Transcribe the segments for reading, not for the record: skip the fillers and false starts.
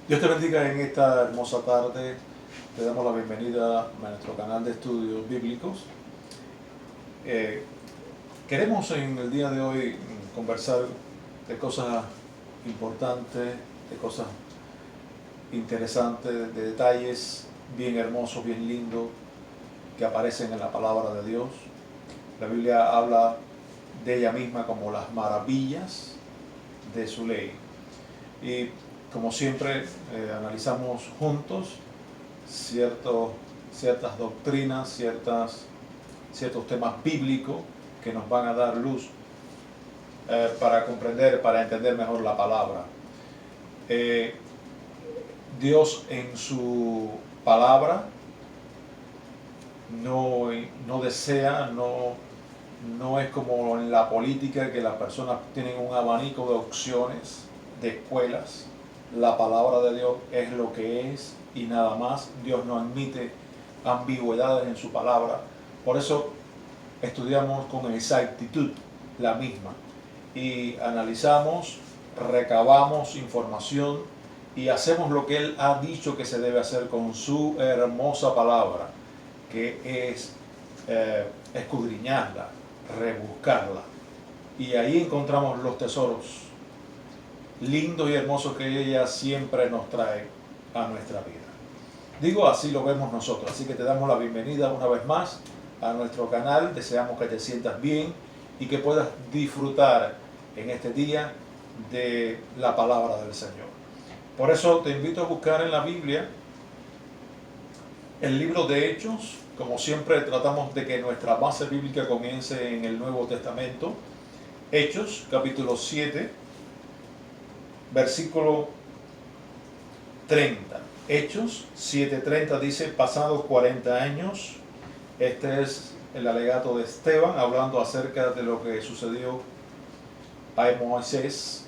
Dios te bendiga en esta hermosa tarde. Te damos la bienvenida a nuestro canal de estudios bíblicos. Eh, Queremos en el día de hoy conversar de cosas importantes, de cosas interesantes, de detalles bien hermosos, bien lindos que aparecen en la palabra de Dios. La Biblia habla de ella misma como las maravillas de su ley. Y como siempre, analizamos juntos ciertas doctrinas, ciertos temas bíblicos que nos van a dar luz para comprender, para entender mejor la palabra. Dios en su palabra no desea, no es como en la política que las personas tienen un abanico de opciones, de escuelas. La palabra de Dios es lo que es y nada más. Dios no admite ambigüedades en su palabra. Por eso estudiamos con exactitud la misma y analizamos, recabamos información y hacemos lo que Él ha dicho que se debe hacer con su hermosa palabra, que es escudriñarla, rebuscarla. Y ahí encontramos los tesoros lindos y hermosos que ella siempre nos trae a nuestra vida. Digo, así lo vemos nosotros. Así que te damos la bienvenida una vez más a nuestro canal. Deseamos que te sientas bien y que puedas disfrutar en este día de la palabra del Señor. Por eso te invito a buscar en la Biblia el libro de Hechos. Como siempre tratamos de que nuestra base bíblica comience en el Nuevo Testamento. Hechos, capítulo 7, versículo 30. Hechos 7:30 dice: pasados 40 años, este es el alegato de Esteban, hablando acerca de lo que sucedió a Moisés,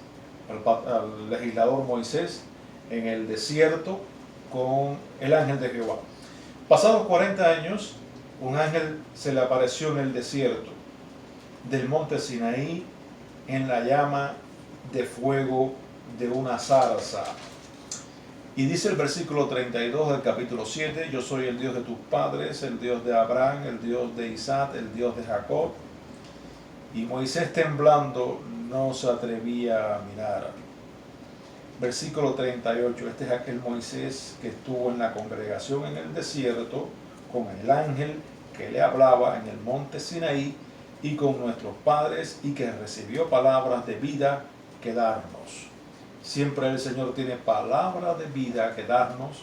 al legislador Moisés, en el desierto con el ángel de Jehová. Pasados 40 años, un ángel se le apareció en el desierto del monte Sinaí en la llama de fuego de una zarza. Y dice el versículo 32 del capítulo 7: yo soy el Dios de tus padres, el Dios de Abraham, el Dios de Isaac, el Dios de Jacob. Y Moisés, temblando, no se atrevía a mirar. Versículo 38, este es aquel Moisés que estuvo en la congregación en el desierto con el ángel que le hablaba en el monte Sinaí y con nuestros padres, y que recibió palabras de vida que darnos. Siempre el Señor tiene palabras de vida que darnos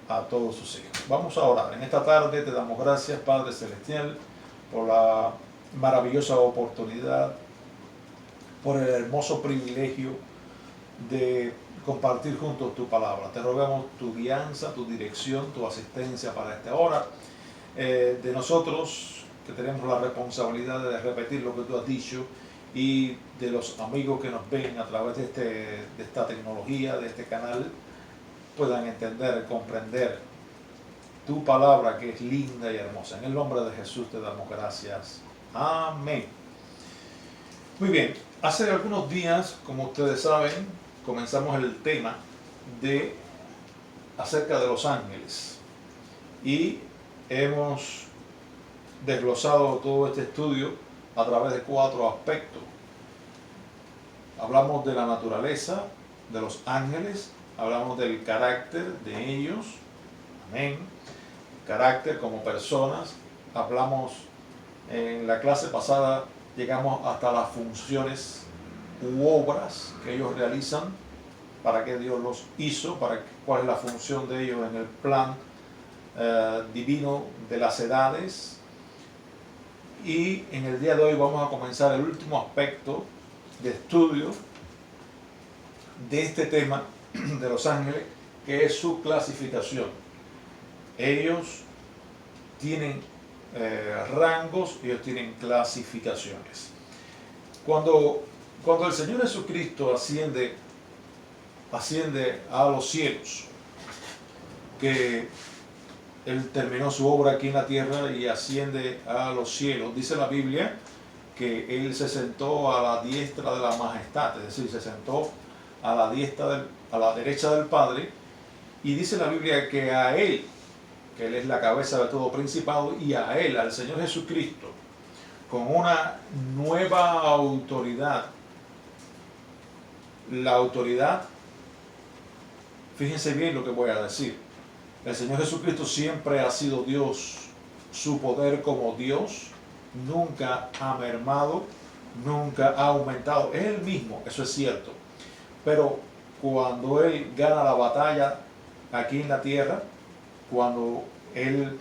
a todos sus hijos. Vamos a orar. En esta tarde te damos gracias, Padre Celestial, por la maravillosa oportunidad, por el hermoso privilegio de compartir juntos tu palabra. Te rogamos tu guianza, tu dirección, tu asistencia para esta hora. De nosotros, que tenemos la responsabilidad de repetir lo que tú has dicho, y de los amigos que nos ven a través de esta tecnología, de este canal, puedan entender, comprender tu palabra, que es linda y hermosa. En el nombre de Jesús te damos gracias. Amén. Muy bien, hace algunos días, como ustedes saben, comenzamos el tema acerca de los ángeles, y hemos desglosado todo este estudio a través de 4 aspectos. Hablamos de la naturaleza de los ángeles, hablamos del carácter de ellos, amén, carácter como personas. Hablamos en la clase pasada, llegamos hasta las funciones u obras que ellos realizan, para qué Dios los hizo, cuál es la función de ellos en el plan divino de las edades. Y en el día de hoy vamos a comenzar el último aspecto de estudio de este tema de los ángeles, que es su clasificación. Ellos tienen rangos, ellos tienen clasificaciones. Cuando el Señor Jesucristo asciende a los cielos, que Él terminó su obra aquí en la tierra y asciende a los cielos, dice la Biblia que Él se sentó a la diestra de la majestad, es decir, se sentó a la derecha del Padre, Y dice la Biblia que a Él, que Él es la cabeza de todo principado, y a Él, al Señor Jesucristo, con una nueva autoridad. La autoridad, fíjense bien lo que voy a decir. El Señor Jesucristo siempre ha sido Dios. Su poder como Dios nunca ha mermado, nunca ha aumentado. Es el mismo, eso es cierto. Pero cuando Él gana la batalla aquí en la tierra, cuando Él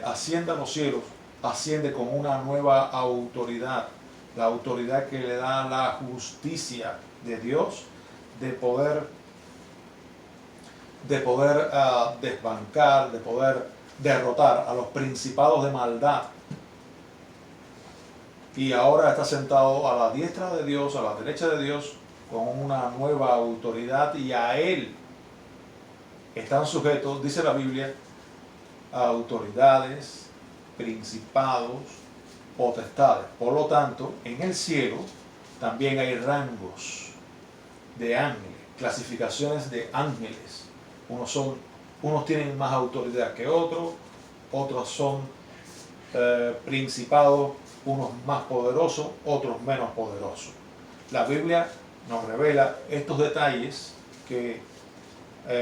asciende a los cielos, asciende con una nueva autoridad, la autoridad que le da la justicia de Dios, de poder desbancar, de poder derrotar a los principados de maldad. Y ahora está sentado a la diestra de Dios, a la derecha de Dios, con una nueva autoridad, y a Él están sujetos, dice la Biblia, a autoridades, principados, potestades. Por lo tanto, en el cielo también hay rangos de ángeles, clasificaciones de ángeles. Unos tienen más autoridad que otros, otros son principados, unos más poderosos, otros menos poderosos. La Biblia nos revela estos detalles que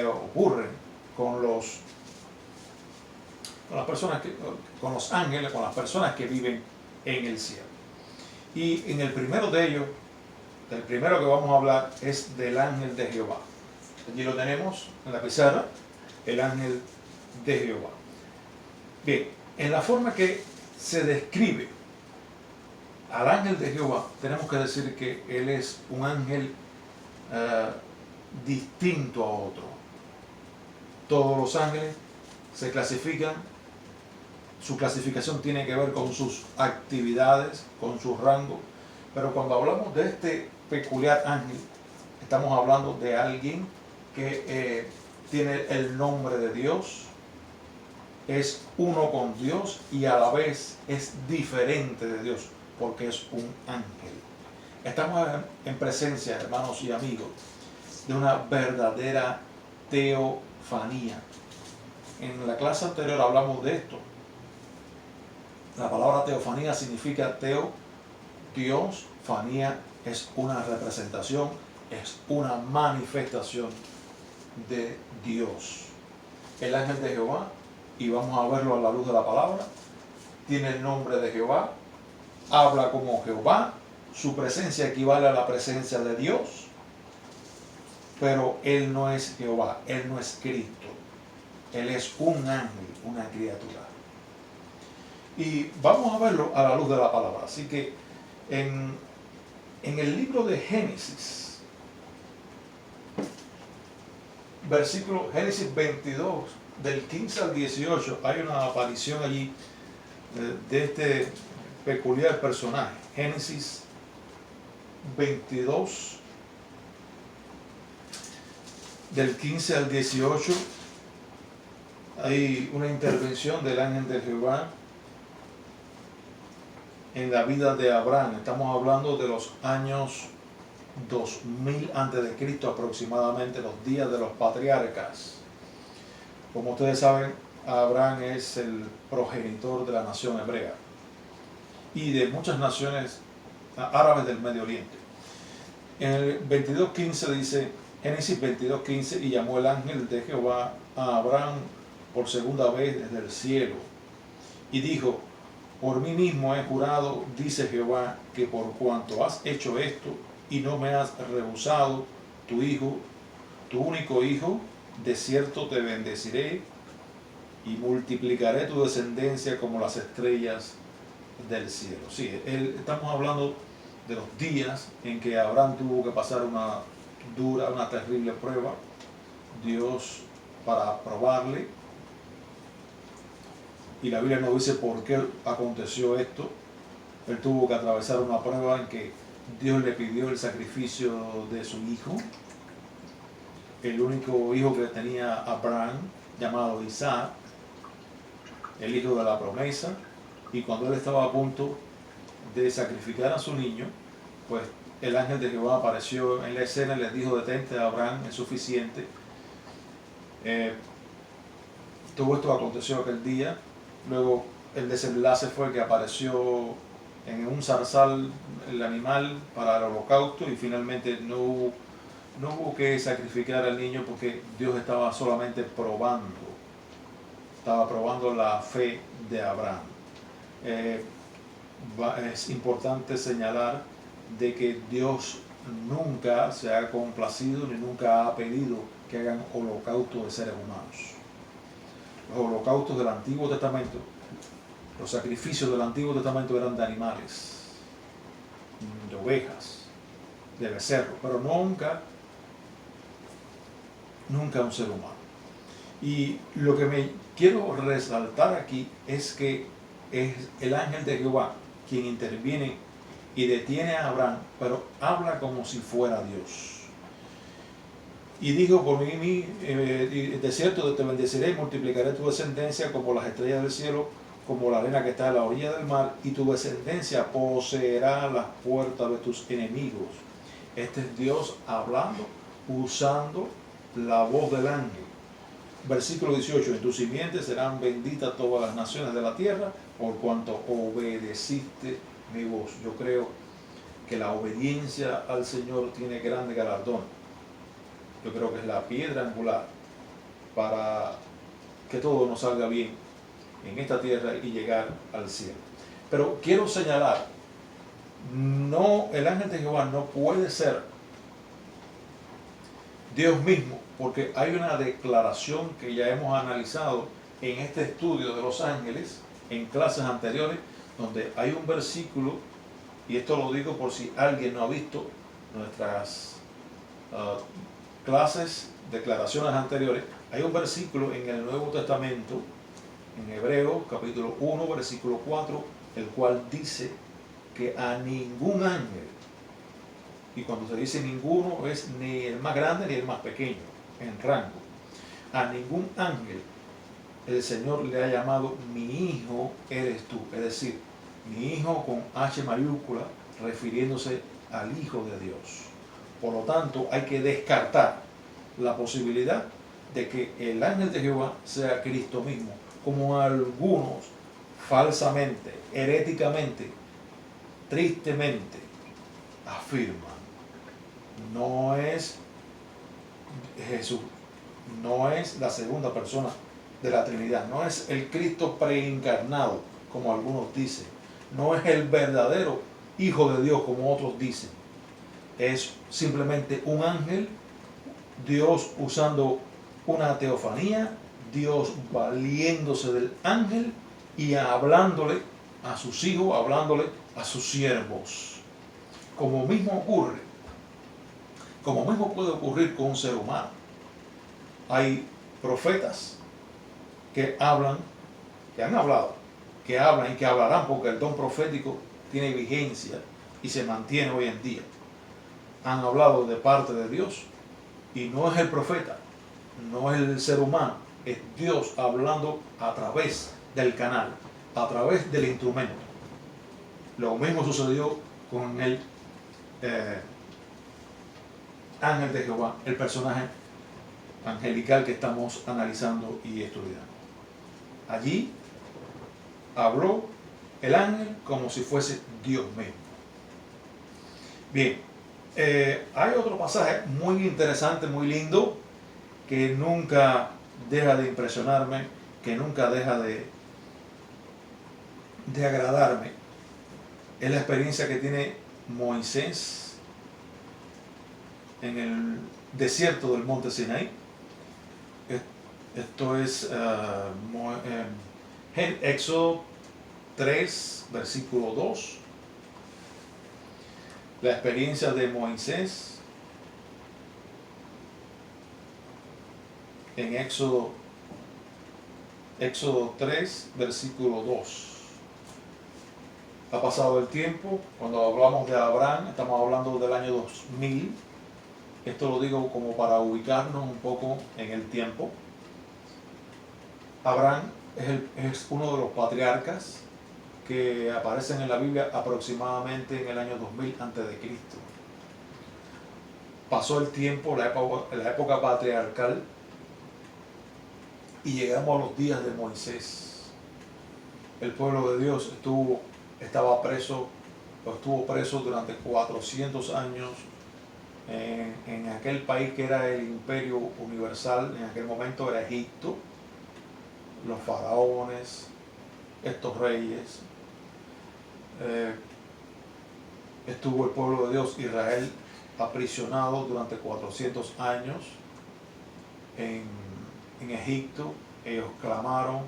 ocurren con los ángeles, con las personas que viven en el cielo. Y en el primero de ellos, el primero que vamos a hablar es del ángel de Jehová. Allí lo tenemos en la pizarra, el ángel de Jehová. Bien, en la forma que se describe al ángel de Jehová, tenemos que decir que él es un ángel distinto a otro. Todos los ángeles se clasifican, su clasificación tiene que ver con sus actividades, con sus rangos, pero cuando hablamos de este peculiar ángel, estamos hablando de alguien que tiene el nombre de Dios, es uno con Dios y a la vez es diferente de Dios, porque es un ángel. Estamos en presencia, hermanos y amigos, de una verdadera teofanía. En la clase anterior hablamos de esto. La palabra teofanía significa teo, Dios, fanía es una representación, es una manifestación de Dios. El ángel de Jehová, y vamos a verlo a la luz de la palabra, tiene el nombre de Jehová, habla como Jehová, su presencia equivale a la presencia de Dios, pero él no es Jehová, él no es Cristo, él es un ángel, una criatura. Y vamos a verlo a la luz de la palabra. Así que en el libro de Génesis, versículo Génesis 22, del 15 al 18, hay una aparición allí de este peculiar personaje. Génesis 22, del 15 al 18, hay una intervención del ángel de Jehová en la vida de Abraham. Estamos hablando de los años 2000 a.C. aproximadamente, los días de los patriarcas. Como ustedes saben, Abraham es el progenitor de la nación hebrea y de muchas naciones árabes del Medio Oriente. En el 22.15 dice, Génesis 22.15, y llamó el ángel de Jehová a Abraham por segunda vez desde el cielo, y dijo, por mí mismo he jurado, dice Jehová, que por cuanto has hecho esto y no me has rehusado tu hijo, tu único hijo, de cierto te bendeciré y multiplicaré tu descendencia como las estrellas del cielo. Sí, estamos hablando de los días en que Abraham tuvo que pasar una dura, una terrible prueba. Dios, para probarle, y la Biblia nos dice por qué aconteció esto. Él tuvo que atravesar una prueba en que Dios le pidió el sacrificio de su hijo, el único hijo que tenía Abraham, llamado Isaac, el hijo de la promesa. Y cuando él estaba a punto de sacrificar a su niño, pues el ángel de Jehová apareció en la escena y le dijo, detente, Abraham, es suficiente. Eh, Todo esto aconteció aquel día. Luego el desenlace fue que apareció en un zarzal el animal para el holocausto y finalmente no hubo que sacrificar al niño porque Dios estaba solamente estaba probando la fe de Abraham. Eh, es importante señalar de que Dios nunca se ha complacido ni nunca ha pedido que hagan holocausto de seres humanos. Los holocaustos del Antiguo Testamento, los sacrificios del Antiguo Testamento eran de animales, de ovejas, de becerros, pero nunca un ser humano. Y lo que me quiero resaltar aquí es que es el ángel de Jehová quien interviene y detiene a Abraham, pero habla como si fuera Dios. Y dijo, por mí, de cierto te bendeciré y multiplicaré tu descendencia como las estrellas del cielo, como la arena que está a la orilla del mar, y tu descendencia poseerá las puertas de tus enemigos. Este es Dios hablando, usando la voz del ángel. Versículo 18, en tu simiente serán benditas todas las naciones de la tierra, por cuanto obedeciste mi voz. Yo creo que la obediencia al Señor tiene grande galardón. Yo creo que es la piedra angular para que todo nos salga bien en esta tierra y llegar al cielo. Pero quiero señalar, no, el ángel de Jehová no puede ser Dios mismo, porque hay una declaración que ya hemos analizado en este estudio de los ángeles, en clases anteriores, donde hay un versículo, y esto lo digo por si alguien no ha visto nuestras clases, declaraciones anteriores, hay un versículo en el Nuevo Testamento, en Hebreos capítulo 1, versículo 4, el cual dice que a ningún ángel, y cuando se dice ninguno es ni el más grande ni el más pequeño en rango, a ningún ángel el Señor le ha llamado mi hijo eres tú, es decir, mi hijo con H mayúscula, refiriéndose al Hijo de Dios. Por lo tanto, hay que descartar la posibilidad de que el ángel de Jehová sea Cristo mismo, como algunos falsamente, heréticamente, tristemente afirman. No es Jesús, no es la segunda persona de la Trinidad, no es el Cristo preencarnado, como algunos dicen, no es el verdadero Hijo de Dios, como otros dicen. Es simplemente un ángel, Dios usando una teofanía, Dios valiéndose del ángel y hablándole a sus hijos, hablándole a sus siervos. Como mismo puede ocurrir con un ser humano. Hay profetas que hablan, que han hablado, que hablan y que hablarán porque el don profético tiene vigencia y se mantiene hoy en día. Han hablado de parte de Dios y no es el profeta, no es el ser humano, es Dios hablando a través del canal, a través del instrumento. Lo mismo sucedió con el ángel de Jehová, el personaje angelical que estamos analizando y estudiando. Allí habló el ángel como si fuese Dios mismo. Bien, hay otro pasaje muy interesante, muy lindo, que nunca deja de impresionarme, que nunca deja de agradarme. Es la experiencia que tiene Moisés en el desierto del monte Sinaí. Esto es Éxodo 3, versículo 2. La experiencia de Moisés en Éxodo 3, versículo 2. Ha pasado el tiempo, cuando hablamos de Abraham, estamos hablando del año 2000. Esto lo digo como para ubicarnos un poco en el tiempo. Abraham es uno de los patriarcas que aparecen en la Biblia aproximadamente en el año 2000 a.C. Pasó el tiempo, la época patriarcal, y llegamos a los días de Moisés. El pueblo de Dios estuvo preso durante 400 años en aquel país que era el imperio universal. En aquel momento era Egipto, los faraones, estos reyes. Estuvo el pueblo de Dios, Israel, aprisionado durante 400 años en Egipto. Ellos clamaron,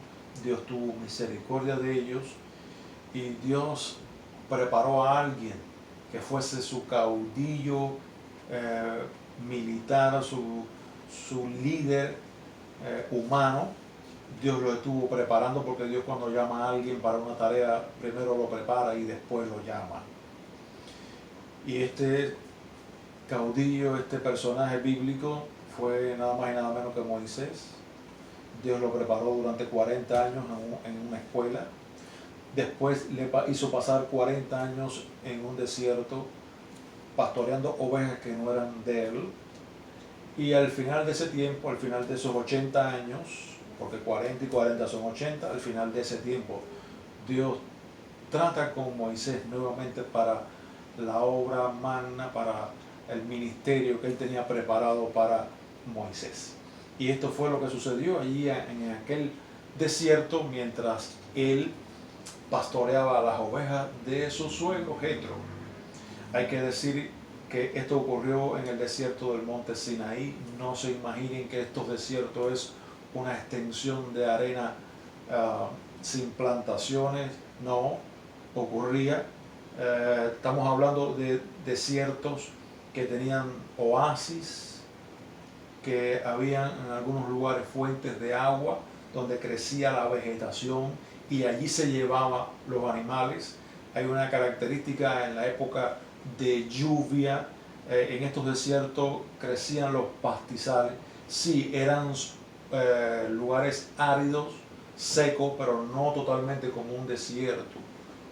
Dios tuvo misericordia de ellos y Dios preparó a alguien que fuese su caudillo militar, su líder humano. Dios lo estuvo preparando, porque Dios, cuando llama a alguien para una tarea, primero lo prepara y después lo llama. Y este caudillo, este personaje bíblico, fue nada más y nada menos que Moisés. Dios lo preparó durante 40 años en una escuela. Después le hizo pasar 40 años en un desierto pastoreando ovejas que no eran de él. Y al final de ese tiempo, al final de esos 80 años, porque 40 y 40 son 80, al final de ese tiempo, Dios trata con Moisés nuevamente para la obra magna, para el ministerio que él tenía preparado para Moisés. Y esto fue lo que sucedió allí en aquel desierto, mientras él pastoreaba a las ovejas de su suegro Jetro. Hay que decir que esto ocurrió en el desierto del monte Sinaí. No se imaginen que estos desiertos es una extensión de arena sin plantaciones. No, ocurría. Estamos hablando de desiertos que tenían oasis, que habían en algunos lugares fuentes de agua donde crecía la vegetación y allí se llevaban los animales. Hay una característica en la época de lluvia, en estos desiertos crecían los pastizales. Sí, eran lugares áridos, secos, pero no totalmente como un desierto,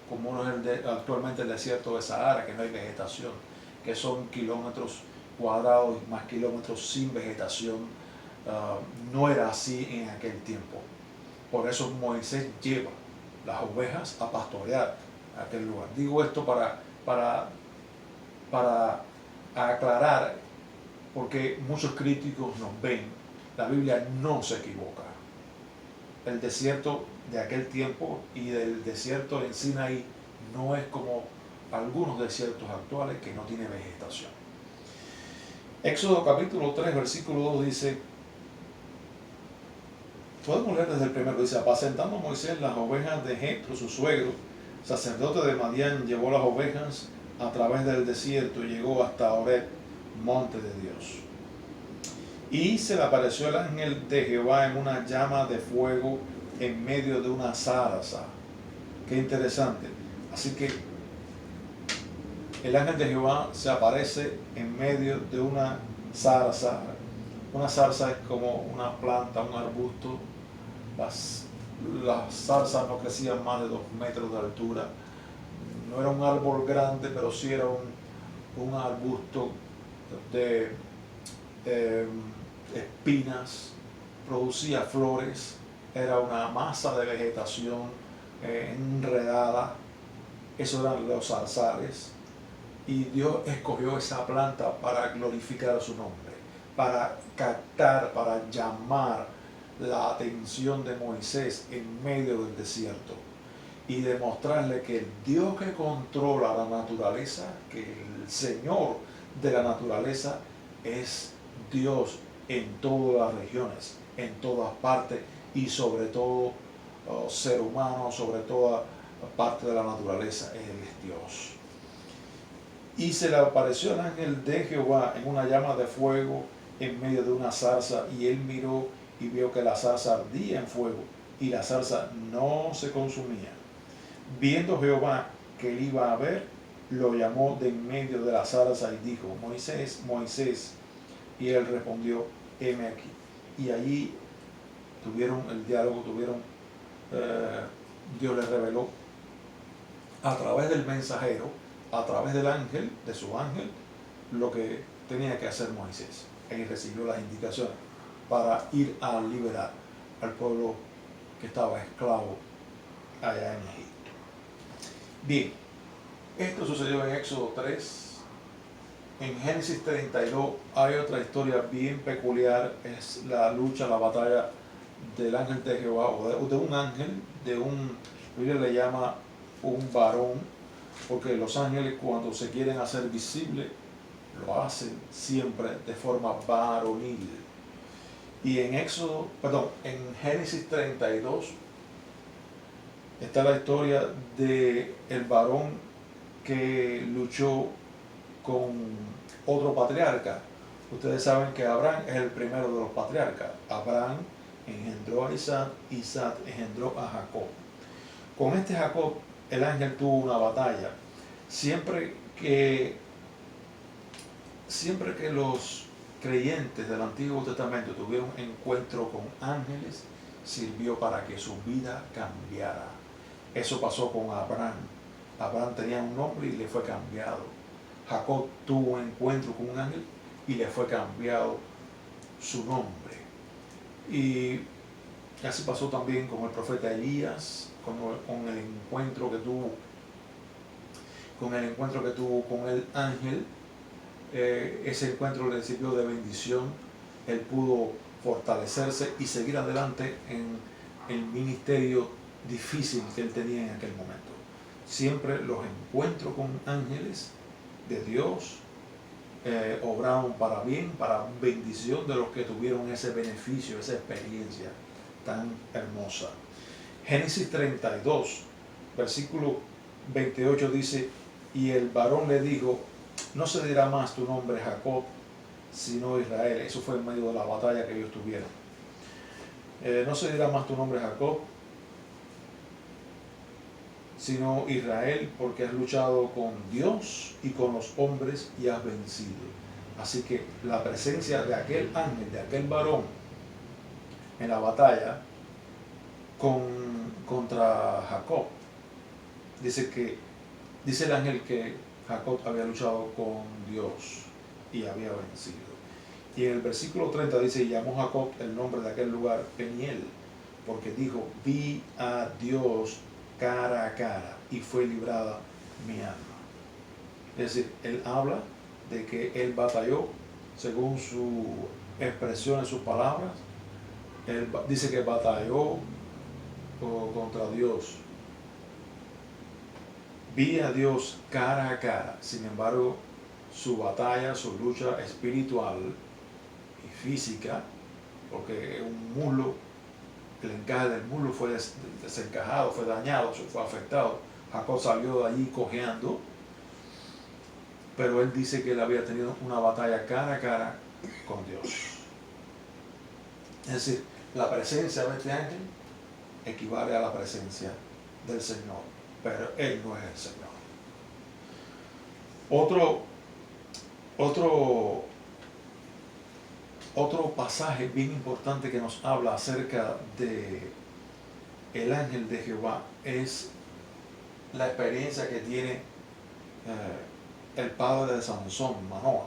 como es actualmente el desierto de Sahara, que no hay vegetación, que son kilómetros cuadrados y más kilómetros sin vegetación. No era así en aquel tiempo. Por eso Moisés lleva las ovejas a pastorear a aquel lugar. Digo esto para aclarar, porque muchos críticos nos ven. La Biblia no se equivoca. El desierto de aquel tiempo y del desierto en Sinaí no es como algunos desiertos actuales que no tiene vegetación. Éxodo capítulo 3, versículo 2 dice, podemos leer desde el primero, dice, apacentando Moisés las ovejas de Jetro, su suegro, sacerdote de Madián, llevó las ovejas a través del desierto y llegó hasta Horeb, monte de Dios. Y se le apareció el ángel de Jehová en una llama de fuego en medio de una zarza. Qué interesante. Así que el ángel de Jehová se aparece en medio de una zarza. Una zarza es como una planta, un arbusto. Las zarzas no crecían más de 2 metros de altura. No era un árbol grande, pero sí era un arbusto de espinas, producía flores, era una masa de vegetación enredada. Esos eran los zarzales. Y Dios escogió esa planta para glorificar su nombre, para captar, para llamar la atención de Moisés en medio del desierto y demostrarle que el Dios que controla la naturaleza, que el Señor de la naturaleza es Dios en todas las regiones, en todas partes y sobre todo ser humano, sobre toda parte de la naturaleza. Él es Dios. Y se le apareció el ángel de Jehová en una llama de fuego en medio de una zarza, y él miró y vio que la zarza ardía en fuego y la zarza no se consumía. Viendo Jehová que él iba a ver, lo llamó de en medio de la zarza y dijo, Moisés, Moisés. Y él respondió, heme aquí. Y allí tuvieron el diálogo, Dios le reveló a través del mensajero, a través del ángel, de su ángel, lo que tenía que hacer Moisés. Él recibió las indicaciones para ir a liberar al pueblo que estaba esclavo allá en Egipto. Bien, esto sucedió en Éxodo 3. En Génesis 32 hay otra historia bien peculiar, es la lucha, la batalla del ángel de Jehová, o de un ángel, la Biblia le llama un varón, porque los ángeles cuando se quieren hacer visibles, lo hacen siempre de forma varonil. Y en en Génesis 32 está la historia de el varón que luchó con otro patriarca. Ustedes saben que Abraham es el primero de los patriarcas. Abraham engendró a Isaac, Isaac engendró a Jacob. Con este Jacob el ángel tuvo una batalla. Siempre que los creyentes del Antiguo Testamento tuvieron encuentro con ángeles, sirvió para que su vida cambiara. Eso pasó con Abraham. Abraham tenía un nombre y le fue cambiado. Jacob tuvo un encuentro con un ángel y le fue cambiado su nombre. Y así pasó también con el profeta Elías, con el encuentro que tuvo con el ángel. Ese encuentro le sirvió de bendición. Él pudo fortalecerse y seguir adelante en el ministerio difícil que él tenía en aquel momento. Siempre los encuentros con ángeles de Dios obraron para bien, para bendición de los que tuvieron ese beneficio, esa experiencia tan hermosa. Génesis 32, versículo 28 dice: y el varón le dijo, no se dirá más tu nombre Jacob, sino Israel. Eso fue en medio de la batalla que ellos tuvieron. No se dirá más tu nombre Jacob, sino Israel, porque has luchado con Dios y con los hombres y has vencido. Así que la presencia de aquel ángel, de aquel varón en la batalla contra Jacob, dice el ángel que Jacob había luchado con Dios y había vencido. Y en el versículo 30 dice: y llamó Jacob el nombre de aquel lugar Peniel, porque dijo, vi a Dios cara a cara y fue librada mi alma. Es decir, él habla de que él batalló según su expresión en sus palabras. Él dice que batalló contra Dios. Vi a Dios cara a cara. Sin embargo, su batalla, su lucha espiritual y física, porque un muslo, el encaje del muslo fue desencajado, fue dañado, fue afectado. Jacob salió de allí cojeando, pero él dice que él había tenido una batalla cara a cara con Dios. Es decir, la presencia de este ángel equivale a la presencia del Señor, pero él no es el Señor. Otro pasaje bien importante que nos habla acerca de el ángel de Jehová es la experiencia que tiene el padre de Sansón, Manoah,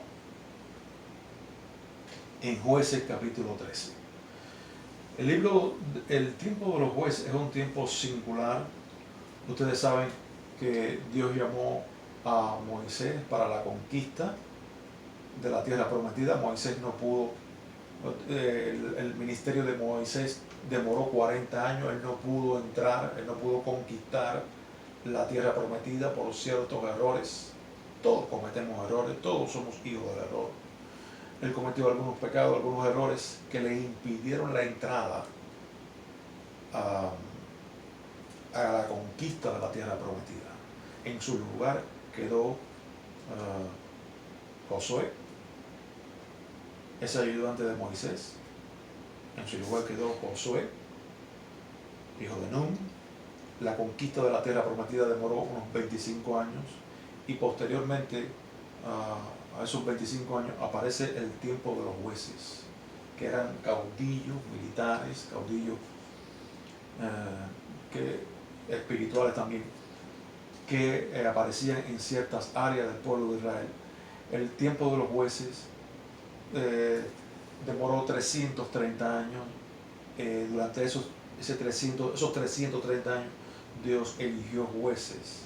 en Jueces capítulo 13. El tiempo de los jueces es un tiempo singular. Ustedes saben que Dios llamó a Moisés para la conquista de la tierra prometida. Moisés no pudo, el ministerio de Moisés demoró 40 años, él no pudo entrar, él no pudo conquistar la tierra prometida por ciertos errores. Todos cometemos errores, todos somos hijos del error. Él cometió algunos pecados, algunos errores que le impidieron la entrada a la conquista de la tierra prometida. En su lugar quedó Josué, ese ayudante de Moisés. En su lugar quedó Josué, hijo de Nun. La conquista de la tierra prometida demoró unos 25 años y posteriormente a esos 25 años aparece el tiempo de los jueces, que eran caudillos militares, caudillos espirituales también, que aparecían en ciertas áreas del pueblo de Israel. El tiempo de los jueces demoró 330 años durante esos 330 años, Dios eligió jueces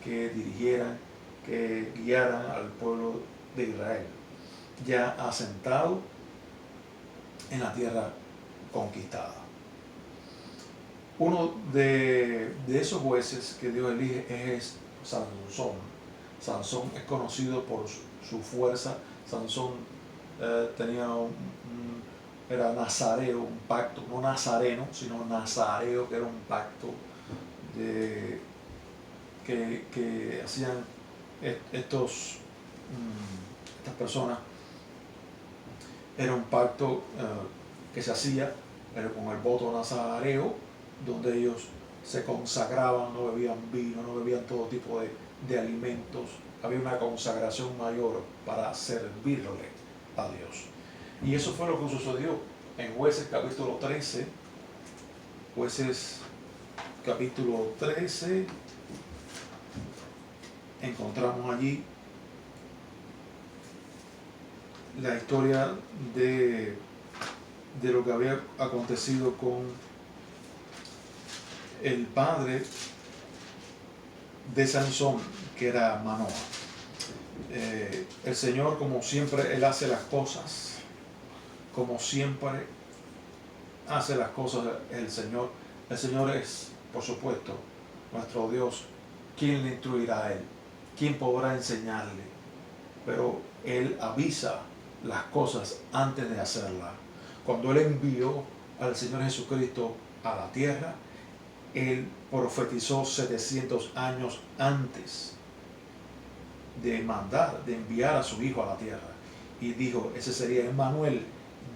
que dirigieran, que guiaran al pueblo de Israel, ya asentado en la tierra conquistada. Uno de esos jueces que Dios elige es Sansón. Sansón es conocido por su fuerza. Sansón era nazareo, un pacto, no nazareno, sino nazareo, que era un pacto que hacían estas personas. Era un pacto que se hacía, pero con el voto nazareo, donde ellos se consagraban, no bebían vino, no bebían todo tipo de alimentos. Había una consagración mayor para servirle a Dios. Y eso fue lo que sucedió en Jueces capítulo 13. Jueces capítulo 13, encontramos allí la historia de lo que había acontecido con el padre de Sansón, que era Manoah. El Señor, como siempre, Él hace las cosas, como siempre hace las cosas el Señor. El Señor es, por supuesto, nuestro Dios. ¿Quién le instruirá a Él? ¿Quién podrá enseñarle? Pero Él avisa las cosas antes de hacerlas. Cuando Él envió al Señor Jesucristo a la tierra, Él profetizó 700 años antes de mandar, de enviar a su Hijo a la tierra. Y dijo, ese sería Emmanuel,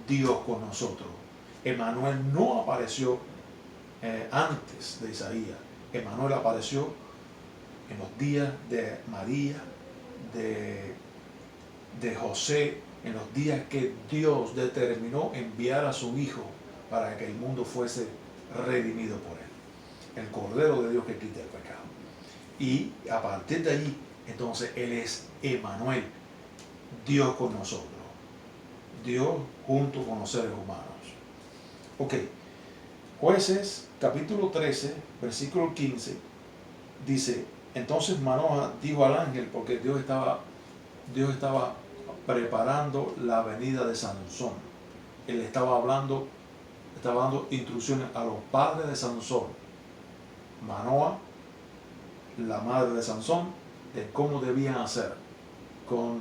Dios con nosotros. Emmanuel no apareció antes de Isaías. Emmanuel apareció en los días de María, de José, en los días que Dios determinó enviar a su Hijo para que el mundo fuese redimido por Él. El Cordero de Dios que quita el pecado. Y a partir de allí, entonces Él es Emmanuel, Dios con nosotros. Dios junto con los seres humanos. Ok. Jueces capítulo 13, versículo 15, dice, entonces Manoah dijo al ángel, porque Dios estaba preparando la venida de Sansón. Él estaba dando instrucciones a los padres de Sansón, Manoah, la madre de Sansón, de cómo debían hacer con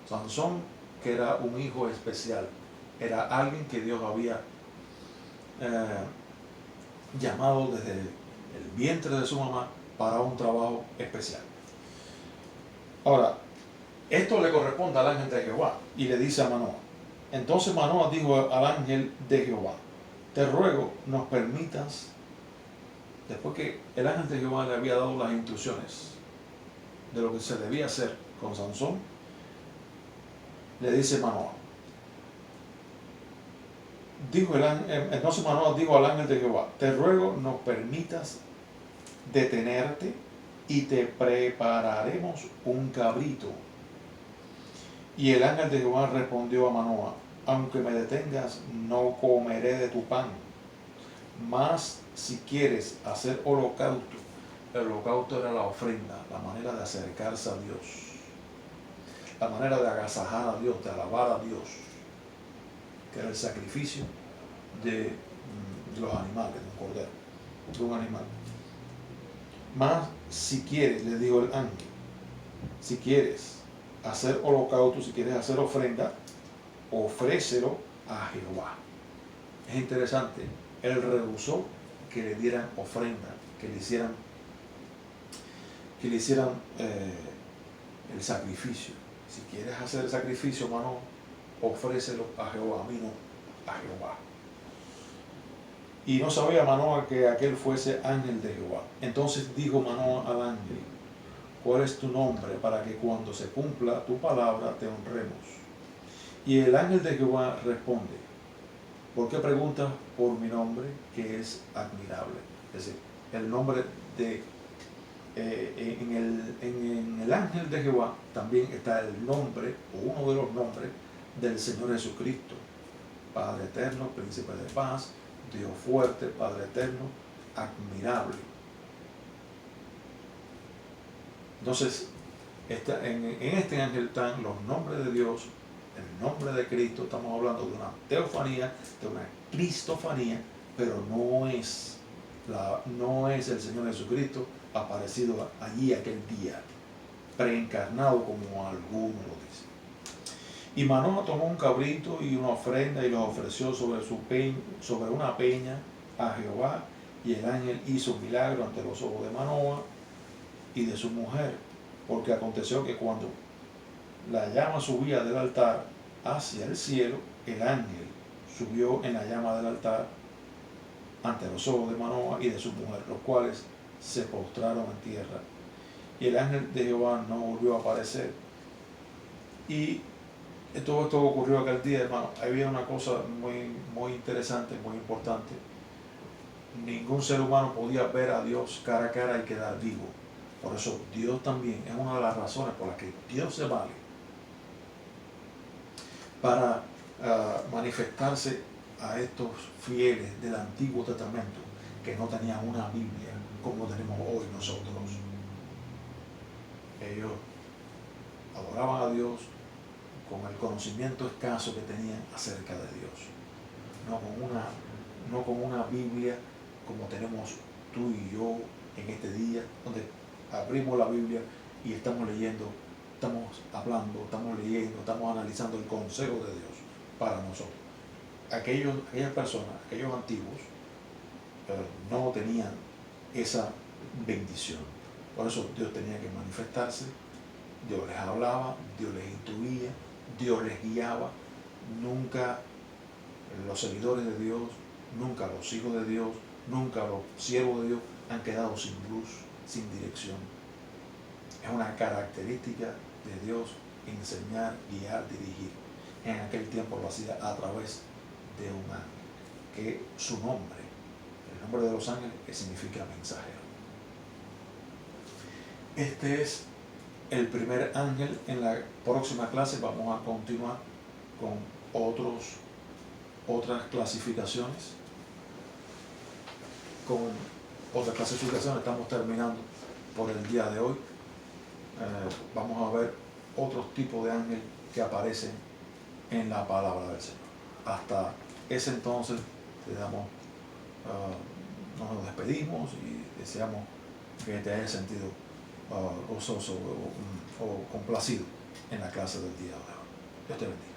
Sansón, que era un hijo especial, era alguien que Dios había llamado desde el vientre de su mamá para un trabajo especial. Ahora, esto le corresponde al ángel de Jehová y le dice a Manoah. Entonces Manoah dijo al ángel de Jehová, te ruego nos permitas, después que el ángel de Jehová le había dado las instrucciones de lo que se debía hacer con Sansón, le dice Manoah, entonces Manoah dijo al ángel de Jehová, te ruego nos permitas detenerte y te prepararemos un cabrito. Y el ángel de Jehová respondió a Manoah, aunque me detengas, no comeré de tu pan. Mas si quieres hacer holocausto, el holocausto era la ofrenda, la manera de acercarse a Dios, la manera de agasajar a Dios, de alabar a Dios, que era el sacrificio de los animales, de un cordero, de un animal. Mas si quieres, le dijo el ángel, si quieres hacer holocausto, si quieres hacer ofrenda, ofrécelo a Jehová. Es interesante, él rehusó que le dieran ofrenda, que le hicieran el sacrificio. Si quieres hacer el sacrificio, mano, ofrécelo a Jehová, a mí no, a Jehová. Y no sabía Manoah que aquel fuese ángel de Jehová. Entonces dijo Manoah al ángel, ¿cuál es tu nombre para que cuando se cumpla tu palabra te honremos? Y el ángel de Jehová responde, ¿por qué preguntas por mi nombre que es admirable? Es decir, el nombre de en el ángel de Jehová también está el nombre, o uno de los nombres, del Señor Jesucristo, Padre eterno, príncipe de paz, Dios fuerte, Padre eterno, admirable. Entonces, en este ángel están los nombres de Dios, el nombre de Cristo. Estamos hablando de una teofanía, de una cristofanía, pero no es el Señor Jesucristo aparecido allí aquel día, preencarnado como algunos lo dicen. Y Manoah tomó un cabrito y una ofrenda y los ofreció sobre una peña a Jehová, y el ángel hizo un milagro ante los ojos de Manoah y de su mujer, porque aconteció que cuando la llama subía del altar hacia el cielo, el ángel subió en la llama del altar ante los ojos de Manoah y de su mujer, los cuales se postraron en tierra. Y el ángel de Jehová no volvió a aparecer. Y todo esto ocurrió aquel día, hermano. Había una cosa muy interesante, muy importante. Ningún ser humano podía ver a Dios cara a cara y quedar vivo. Por eso Dios también es una de las razones por las que Dios se vale para manifestarse a estos fieles del Antiguo Testamento que no tenían una Biblia como tenemos hoy nosotros. Ellos adoraban a Dios con el conocimiento escaso que tenían acerca de Dios, no con una Biblia como tenemos tú y yo en este día, donde abrimos la Biblia y estamos leyendo, estamos hablando, estamos leyendo, estamos analizando el consejo de Dios para nosotros. Aquellas personas, aquellos antiguos, no tenían esa bendición. Por eso Dios tenía que manifestarse, Dios les hablaba, Dios les instruía, Dios les guiaba. Nunca los seguidores de Dios, nunca los hijos de Dios, nunca los siervos de Dios han quedado sin luz, sin dirección. Es una característica de Dios enseñar, guiar, dirigir. En aquel tiempo lo hacía a través de un ángel, que su nombre, el nombre de los ángeles, que significa mensajero. Este es el primer ángel. En la próxima clase vamos a continuar con otras clasificaciones. Estamos terminando por el día de hoy. Vamos a ver otros tipos de ángeles que aparecen en la palabra del Señor. Hasta ese entonces nos despedimos y deseamos que te hayas sentido gozoso o complacido en la clase del día de hoy. Dios te bendiga.